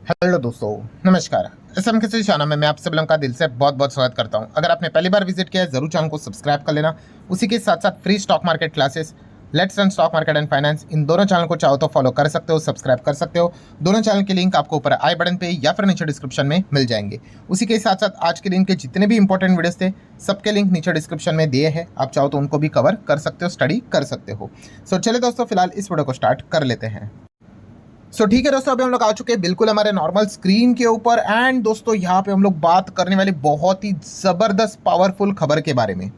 Hello दोस्तों, नमस्कार। SM किसी चैनल में मैं आप सब लोगों का दिल से बहुत बहुत स्वागत करता हूं। अगर आपने पहली बार विजिट किया है जरूर चैनल को सब्सक्राइब कर लेना। उसी के साथ साथ free stock market classes, let's run stock market and finance, इन दोनों चैनल को चाहो तो फॉलो कर सकते हो, सब्सक्राइब कर सकते हो। दोनों चैनल के लिंक आपको ऊपर आई बटन पे या फिर नीचे डिस्क्रिप्शन में मिल जाएंगे। उसी के साथ साथ आज के दिन के जितने भी इंपॉर्टेंट वीडियोस थे सबके लिंक नीचे डिस्क्रिप्शन में दिए हैं, आप चाहो तो उनको भी कवर कर सकते हो, स्टडी कर सकते हो। सो चले दोस्तों, फिलहाल इस वीडियो को स्टार्ट कर लेते हैं। ठीक है दोस्तों, अभी हम लोग आ चुके हैं बिल्कुल हमारे नॉर्मल स्क्रीन के ऊपर। एंड दोस्तों यहाँ पे हम लोग बात करने वाली बहुत ही ज़बरदस्त पावरफुल खबर के बारे में।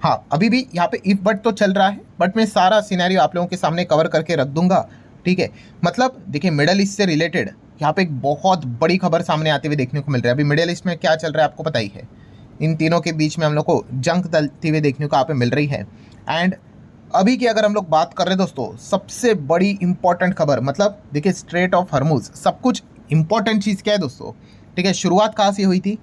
हाँ, अभी भी यहाँ पे इफ बट तो चल रहा है, बट मैं सारा सिनेरियो आप लोगों के सामने कवर करके रख दूंगा। ठीक है, मतलब देखिए, मिडल ईस्ट से रिलेटेड यहाँ पे एक बहुत बड़ी खबर सामने आते हुए देखने को मिल रहा है। अभी मिडल ईस्ट में क्या चल रहा है आपको पता ही है। इन तीनों के बीच में हम लोग को जंग चलती हुई देखने को यहाँ पे मिल रही है। एंड अभी की अगर हम लोग बात कर रहे हैं दोस्तों, सबसे बड़ी इंपॉर्टेंट खबर, मतलब देखिए स्ट्रेट ऑफ हॉर्मुज, सब कुछ इंपॉर्टेंट चीज़ क्या है दोस्तों। ठीक है, शुरुआत कहाँ से हुई थी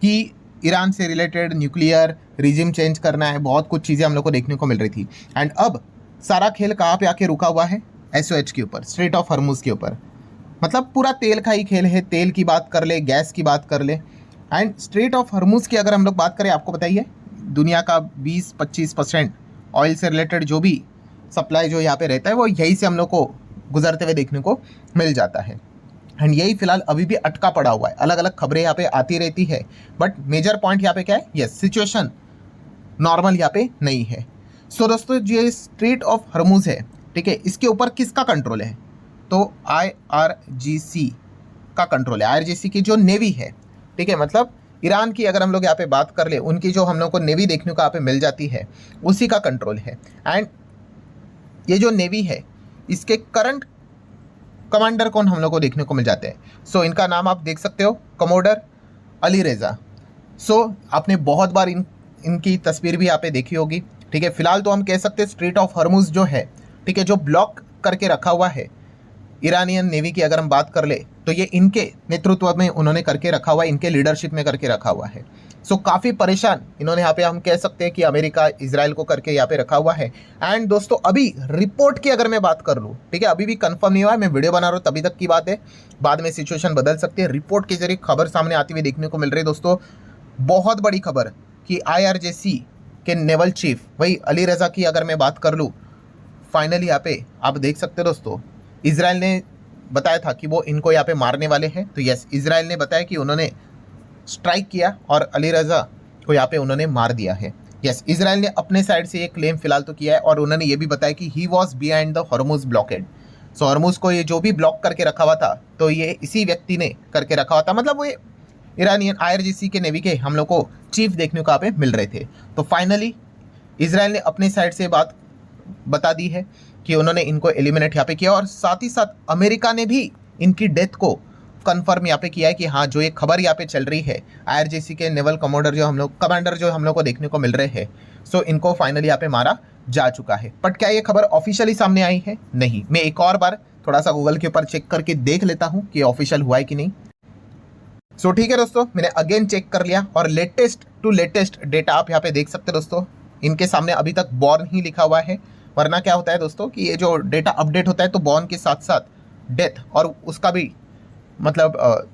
कि ईरान से रिलेटेड न्यूक्लियर रिजिम चेंज करना है, बहुत कुछ चीज़ें हम लोग को देखने को मिल रही थी। एंड अब सारा खेल कहाँ पे आके रुका हुआ है, एसओएच के ऊपर, स्ट्रेट ऑफ हॉर्मुज के ऊपर। मतलब पूरा तेल का ही खेल है, तेल की बात कर ले, गैस की बात कर ले। एंड स्ट्रेट ऑफ हॉर्मुज की अगर हम लोग बात करें, आपको बताइए दुनिया का 20-25% ऑयल से रिलेटेड जो भी सप्लाई जो यहाँ पे रहता है वो यही से हम लोग को गुजरते हुए देखने को मिल जाता है। एंड यही फिलहाल अभी भी अटका पड़ा हुआ है। अलग अलग खबरें यहाँ पे आती रहती है, बट मेजर पॉइंट यहाँ पे क्या है, यस, सिचुएशन नॉर्मल यहाँ पे नहीं है। सो दोस्तों, ये स्ट्रेट ऑफ हॉर्मुज है, ठीक है, इसके ऊपर किसका कंट्रोल है, तो आईआरजीसी का कंट्रोल है। आईआरजीसी की जो नेवी है, ठीक है, मतलब ईरान की अगर हम लोग यहाँ पे बात कर ले, उनकी जो हम लोग को नेवी देखने को यहाँ पे मिल जाती है, उसी का कंट्रोल है। एंड ये जो नेवी है, इसके करंट कमांडर कौन हम लोग को देखने को मिल जाते हैं। सो इनका नाम आप देख सकते हो, कमोडर अली रेजा। सो आपने बहुत बार इनकी तस्वीर भी यहाँ पे देखी होगी। ठीक है, फिलहाल तो हम कह सकते हैं स्ट्रेट ऑफ हॉर्मुज जो है, ठीक है, जो ब्लॉक करके रखा हुआ है ईरानियन नेवी की अगर हम बात कर ले, तो ये इनके नेतृत्व में उन्होंने करके रखा हुआ है, इनके लीडरशिप में करके रखा हुआ है। सो काफ़ी परेशान इन्होंने यहाँ पे, हम कह सकते हैं कि अमेरिका इजराइल को करके यहाँ पे रखा हुआ है। एंड दोस्तों, अभी रिपोर्ट की अगर मैं बात कर लूँ, ठीक है, अभी भी कंफर्म नहीं हुआ है, मैं वीडियो बना रहा हूँ तभी तक की बात है, बाद में सिचुएशन बदल सकती है। रिपोर्ट के जरिए खबर सामने आती हुई देखने को मिल रही है दोस्तों, बहुत बड़ी खबर, कि आईआरजीसी के नेवल चीफ वही अली रजा की अगर मैं बात कर लूँ, फाइनली यहाँ पे आप देख सकते हो दोस्तों, इजराइल ने बताया था कि वो इनको यहाँ पे मारने वाले हैं। तो यस, इजराइल ने बताया कि उन्होंने स्ट्राइक किया और अली रजा को यहाँ पे उन्होंने मार दिया है। यस, इजराइल ने अपने साइड से ये क्लेम फिलहाल तो किया है, और उन्होंने ये भी बताया कि he was behind the Hormuz blockade. So Hormuz को ये जो भी ब्लॉक करके रखा हुआ था, तो ये इसी व्यक्ति ने करके रखा हुआ था। मतलब वो ईरानियन आईआरजीसी के नेवी के हम लोग को चीफ देखने को यहाँ पे मिल रहे थे। तो फाइनली इजराइल ने अपनी साइड से बात बता दी है कि उन्होंने इनको एलिमिनेट यहाँ पे किया, और साथ ही साथ अमेरिका ने भी इनकी डेथ को कंफर्म यहाँ पे किया है कि हाँ, जो ये खबर यहाँ पे चल रही है, आईआरजीसी के नेवल कमांडर जो हम लोग को देखने को मिल रहे हैं, सो इनको फाइनली यहाँ पे मारा जा चुका है। बट क्या ये खबर ऑफिशियली सामने आई है? नहीं। मैं एक और बार थोड़ा सा गूगल के ऊपर चेक करके देख लेता हूँ कि ऑफिशियल हुआ है कि नहीं। ठीक है दोस्तों, मैंने अगेन चेक कर लिया, और लेटेस्ट टू लेटेस्ट डेटा आप यहाँ पे देख सकते हैं दोस्तों। इनके सामने अभी तक बॉर्न ही लिखा हुआ है, वरना क्या होता है दोस्तों कि ये जो डेटा अपडेट होता है तो बॉर्न के साथ साथ डेथ और उसका भी मतलब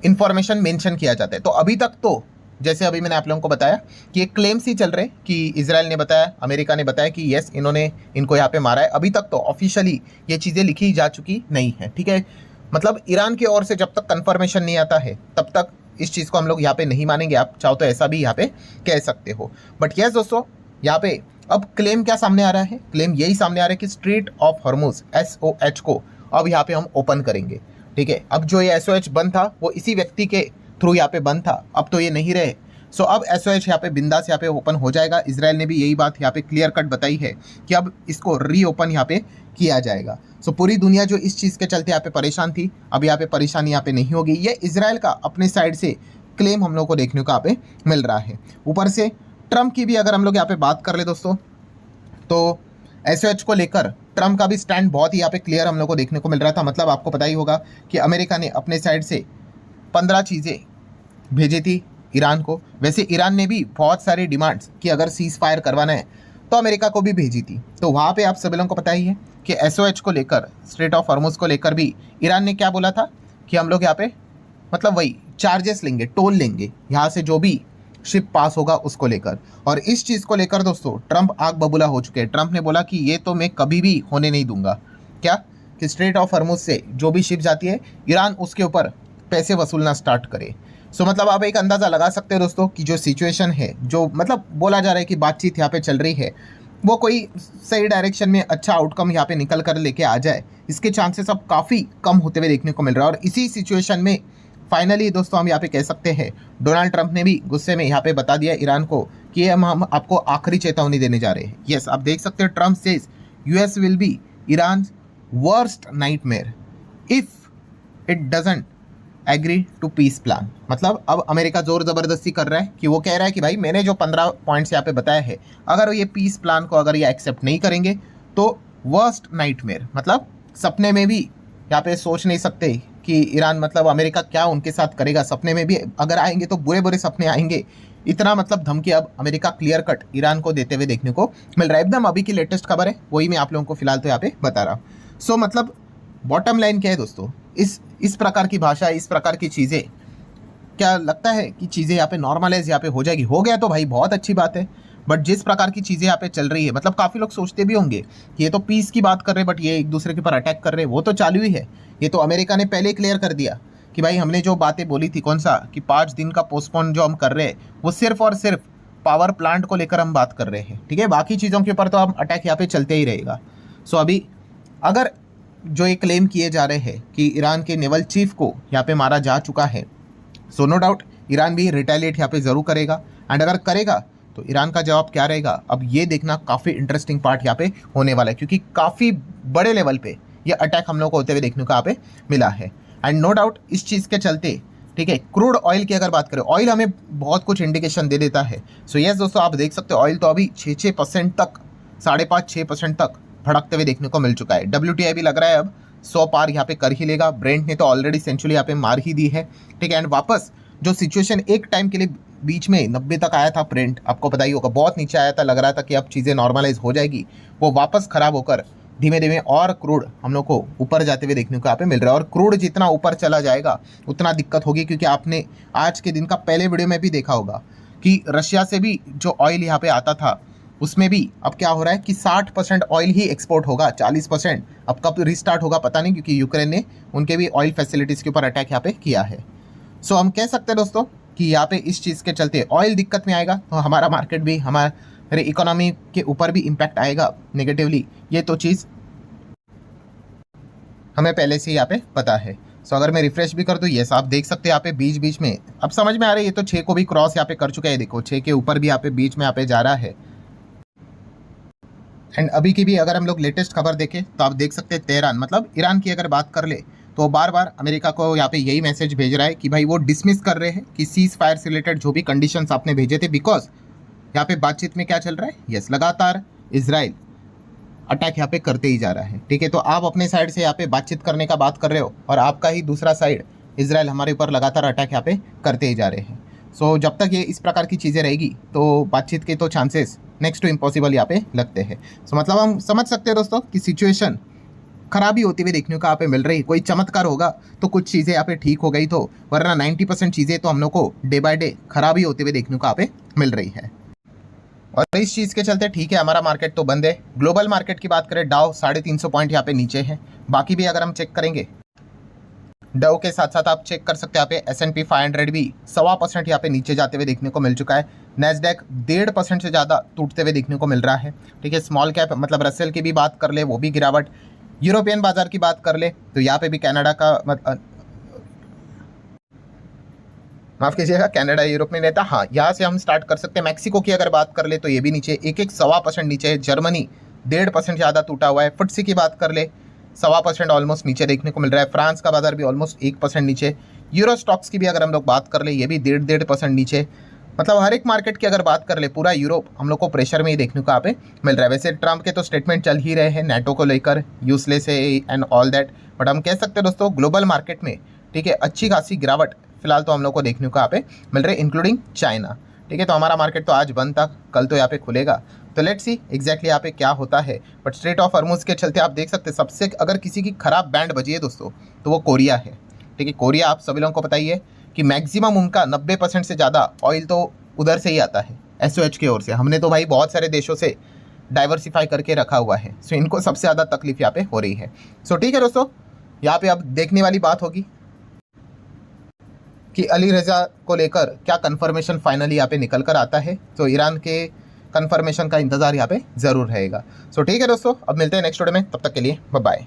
इंफॉर्मेशन मेंशन किया जाता है। तो अभी तक तो जैसे अभी मैंने आप लोगों को बताया कि ये क्लेम्स ही चल रहे कि इजराइल ने बताया, अमेरिका ने बताया कि यस, इन्होंने इनको यहाँ पे मारा है। अभी तक तो ऑफिशियली ये चीज़ें लिखी जा चुकी नहीं है। ठीक है, मतलब ईरान की ओर से जब तक कंफर्मेशन नहीं आता है तब तक इस चीज़ को हम लोग यहाँ पे नहीं मानेंगे। आप चाहो तो ऐसा भी यहाँ पे कह सकते हो। बट यस दोस्तों, यहाँ पे अब क्लेम क्या सामने आ रहा है? क्लेम यही सामने आ रहा है कि स्ट्रेट ऑफ हॉर्मुज SOH को अब यहाँ पे हम ओपन करेंगे। ठीक है, अब जो ये SOH बंद था वो इसी व्यक्ति के थ्रू यहाँ पे बंद था, अब तो ये नहीं रहे। सो अब SOH यहाँ पे बिंदास यहाँ पे ओपन हो जाएगा। इजराइल ने भी यही बात यहाँ पे क्लियर कट बताई है कि अब इसको रीओपन यहाँ पे किया जाएगा। सो पूरी दुनिया जो इस चीज़ के चलते यहाँ पे परेशान थी, अब यहाँ पे परेशानी यहाँ पे नहीं होगी। ये इजराइल का अपने साइड से क्लेम हम लोग को देखने को यहाँ पे मिल रहा है। ऊपर से ट्रम्प की भी अगर हम लोग यहाँ पे बात कर ले दोस्तों, तो SOH को लेकर ट्रम्प का भी स्टैंड बहुत ही यहाँ पे क्लियर हम लोग को देखने को मिल रहा था। मतलब आपको पता ही होगा कि अमेरिका ने अपने साइड से 15 चीज़ें भेजी थी ईरान को। वैसे ईरान ने भी बहुत सारी डिमांड्स कि अगर सीज फायर करवाना है तो अमेरिका को भी भेजी थी। तो वहाँ पे आप सभी लोगों को पता ही है कि SOH को लेकर, स्ट्रेट ऑफ हॉर्मुज को लेकर भी ईरान ने क्या बोला था कि हम लोग यहाँ पे मतलब वही चार्जेस लेंगे, टोल लेंगे यहाँ से जो भी शिप पास होगा उसको लेकर। और इस चीज़ को लेकर दोस्तों ट्रंप आग बबूला हो चुके हैं। ट्रंप ने बोला कि ये तो मैं कभी भी होने नहीं दूंगा। क्या कि स्ट्रेट ऑफ हॉर्मुज से जो भी शिप जाती है ईरान उसके ऊपर पैसे वसूलना स्टार्ट करे। सो मतलब आप एक अंदाज़ा लगा सकते हैं दोस्तों कि जो सिचुएशन है, जो मतलब बोला जा रहा है कि बातचीत यहाँ पे चल रही है, वो कोई सही डायरेक्शन में अच्छा आउटकम यहाँ पे निकल कर लेके आ जाए, इसके चांसेस अब काफ़ी कम होते हुए देखने को मिल रहा है। और इसी सिचुएशन में फाइनली दोस्तों हम यहाँ पे कह सकते हैं डोनाल्ड ट्रंप ने भी गुस्से में यहाँ पे बता दिया ईरान को कि हम आपको आखिरी चेतावनी देने जा रहे हैं। यस, आप देख सकते हैं Trump says US will be Iran worst nightmare if it doesn't agree to peace plan. मतलब अब अमेरिका जोर ज़बरदस्ती कर रहा है कि वो कह रहा है कि भाई मैंने जो 15 पॉइंट्स यहाँ पे बताया है, अगर ये पीस प्लान को अगर ये एक्सेप्ट नहीं करेंगे तो वर्स्ट नाइटमेयर, मतलब सपने में भी यहाँ पे सोच नहीं सकते कि ईरान मतलब अमेरिका क्या उनके साथ करेगा। सपने में भी अगर आएंगे तो बुरे बुरे सपने आएंगे। इतना मतलब धमकी अब अमेरिका क्लियर कट ईरान को देते हुए देखने को मिल रहा है। एकदम अभी की लेटेस्ट खबर है, वही मैं आप लोगों को फिलहाल तो यहाँ पे बता रहा हूँ। सो मतलब बॉटम लाइन क्या है दोस्तों, इस प्रकार की भाषा, इस प्रकार की चीज़ें, क्या लगता है कि चीज़ें यहाँ पे नॉर्मलाइज यहाँ पे हो जाएगी? हो गया तो भाई बहुत अच्छी बात है, बट जिस प्रकार की चीज़ें यहाँ पे चल रही है, मतलब काफ़ी लोग सोचते भी होंगे कि ये तो पीस की बात कर रहे हैं, बट ये एक दूसरे के ऊपर अटैक कर रहे हैं, वो तो चालू ही है। ये तो अमेरिका ने पहले क्लियर कर दिया कि भाई हमने जो बातें बोली थी, कौन सा कि 5 दिन का पोस्टपोन जो हम कर रहे हैं वो सिर्फ और सिर्फ पावर प्लांट को लेकर हम बात कर रहे हैं, ठीक है। बाकी चीज़ों के ऊपर तो हम अटैक यहाँ पे चलते ही रहेगा। सो अभी अगर जो ये क्लेम किए जा रहे हैं कि ईरान के नेवल चीफ को यहाँ पे मारा जा चुका है, सो नो डाउट ईरान भी रिटेलिएट यहाँ पे ज़रूर करेगा। एंड अगर करेगा तो ईरान का जवाब क्या रहेगा, अब ये देखना काफ़ी इंटरेस्टिंग पार्ट यहाँ पे होने वाला है, क्योंकि काफ़ी बड़े लेवल पे ये अटैक हम लोग को होते हुए देखने को यहाँ पे मिला है। एंड नो डाउट इस चीज़ के चलते, ठीक है, क्रूड ऑयल की अगर बात करें, ऑयल हमें बहुत कुछ इंडिकेशन दे देता है। सो यस दोस्तों, आप देख सकते हो ऑयल तो अभी 6% तक, 5.5-6% तक भड़कते हुए देखने को मिल चुका है। WTI भी लग रहा है अब 100 पार यहाँ पे कर ही लेगा। ब्रेंट ने तो ऑलरेडी सेंचुरी यहाँ पे मार ही दी है, ठीक है। एंड वापस जो सिचुएशन एक टाइम के लिए बीच में 90 तक आया था ब्रेंट, आपको पता ही होगा, बहुत नीचे आया था, लग रहा था कि अब चीज़ें नॉर्मलाइज हो जाएगी, वो वापस खराब होकर धीमे धीमे और क्रूड हम लोग को ऊपर जाते हुए देखने को यहाँ पे मिल रहा है। और क्रूड जितना ऊपर चला जाएगा उतना दिक्कत होगी, क्योंकि आपने आज के दिन का पहले वीडियो में भी देखा होगा कि रशिया से भी जो ऑयल यहाँ पे आता था उसमें भी अब क्या हो रहा है कि 60% ऑयल ही एक्सपोर्ट होगा, 40% अब कब रिस्टार्ट होगा पता नहीं, क्योंकि यूक्रेन ने उनके भी ऑयल फैसिलिटीज़ के ऊपर अटैक यहाँ पे किया है। सो हम कह सकते हैं दोस्तों कि यहाँ पे इस चीज़ के चलते ऑयल दिक्कत में आएगा तो हमारा मार्केट भी, हमारे इकोनॉमी के ऊपर भी इम्पैक्ट आएगा नेगेटिवली। ये तो चीज़ हमें पहले से यहाँ पे पता है। सो अगर मैं रिफ्रेश भी कर दूँ, यस आप देख सकते हैं यहाँ पे बीच बीच में अब समझ में आ रहा है, ये तो 6 को भी क्रॉस यहाँ पे कर चुका है। देखो 6 के ऊपर भी यहाँ पे बीच में यहाँ पे जा रहा है। एंड अभी की भी अगर हम लोग लेटेस्ट खबर देखें तो आप देख सकते हैं तेहरान, मतलब ईरान की अगर बात कर ले तो बार बार अमेरिका को यहाँ पे यही मैसेज भेज रहा है कि भाई वो डिसमिस कर रहे हैं कि सीज फायर से रिलेटेड जो भी कंडीशंस आपने भेजे थे, बिकॉज यहाँ पे बातचीत में क्या चल रहा है, यस लगातार इजराइल अटैक यहाँ पे करते ही जा रहा है, ठीक है। तो आप अपने साइड से यहाँ पे बातचीत करने का बात कर रहे हो और आपका ही दूसरा साइड इजराइल हमारे ऊपर लगातार अटैक यहाँ पे करते ही जा रहे हैं। सो जब तक ये इस प्रकार की चीज़ें रहेगी तो बातचीत के तो चांसेस नेक्स्ट टू इम्पॉसिबल यहाँ पे लगते हैं। सो मतलब हम समझ सकते हैं दोस्तों कि सिचुएशन खराबी होती हुई देखने को यहाँ पे मिल रही है। कोई चमत्कार होगा तो कुछ चीज़ें यहाँ पे ठीक हो गई तो, वरना 90% चीज़ें तो हम लोग को डे बाय डे खराबी होते हुए देखने को यहाँ पे मिल रही है। और इस चीज़ के चलते ठीक है हमारा मार्केट तो बंद है। ग्लोबल मार्केट की बात करें, डाउ 350 पॉइंट यहाँ पे नीचे है। बाकी भी अगर हम चेक करेंगे, डाउ के साथ साथ आप चेक कर सकते हैं यहाँ पे S&P 500 भी 1.25% यहाँ पे नीचे जाते हुए देखने को मिल चुका है। नैस्डैक 1.5% से ज़्यादा टूटते हुए देखने को मिल रहा है, ठीक है। स्मॉल कैप मतलब रसेल की भी बात कर ले, वो भी गिरावट। यूरोपियन बाजार की बात कर ले तो यहाँ पे भी कनाडा का माफ़ कीजिएगा, कनाडा यूरोप में रहता, हाँ यहाँ से हम स्टार्ट कर सकते हैं। मैक्सिको की अगर बात कर ले तो ये भी नीचे, 1.25% नीचे है। जर्मनी 1.5% ज़्यादा टूटा हुआ है। फुट्सी की बात कर ले 1.25% ऑलमोस्ट नीचे देखने को मिल रहा है। फ्रांस का बाजार भी ऑलमोस्ट 1% नीचे। यूरो स्टॉक्स की भी अगर हम लोग बात कर ले, ये भी 1.5% नीचे। मतलब हर एक मार्केट की अगर बात कर ले, पूरा यूरोप हम लोग को प्रेशर में ही देखने को यहाँ पे मिल रहा है। वैसे ट्रंप के तो स्टेटमेंट चल ही रहे हैं नेटो को लेकर, यूजलेस है एंड ऑल दैट, बट हम कह सकते हैं दोस्तों ग्लोबल मार्केट में, ठीक है, अच्छी खासी गिरावट फिलहाल तो हम लोग को देखने को यहाँ पे मिल रही है, इंक्लूडिंग चाइना, ठीक है। तो हमारा मार्केट तो आज बंद था, कल तो यहाँ पे खुलेगा, तो लेट्स सी एग्जैक्टली यहाँ पे क्या होता है। बट स्ट्रेट ऑफ हॉर्मुज के चलते आप देख सकते हैं सबसे अगर किसी की खराब बैंड बजी है दोस्तों तो वो कोरिया है, ठीक है। कोरिया आप सभी लोगों को पता ही है कि मैक्सिमम उनका 90% से ज़्यादा ऑयल तो उधर से ही आता है, SOH की ओर से। हमने तो भाई बहुत सारे देशों से डाइवर्सिफाई करके रखा हुआ है, सो इनको सबसे ज़्यादा तकलीफ यहाँ पे हो रही है। सो ठीक है दोस्तों, यहाँ पे अब देखने वाली बात होगी कि अली रज़ा को लेकर क्या कंफर्मेशन फाइनली यहाँ पे निकल कर आता है। तो ईरान के कंफर्मेशन का इंतज़ार यहाँ पे ज़रूर रहेगा। सो ठीक है दोस्तों, अब मिलते हैं नेक्स्ट वीडियो में, तब तक के लिए बाय बाय।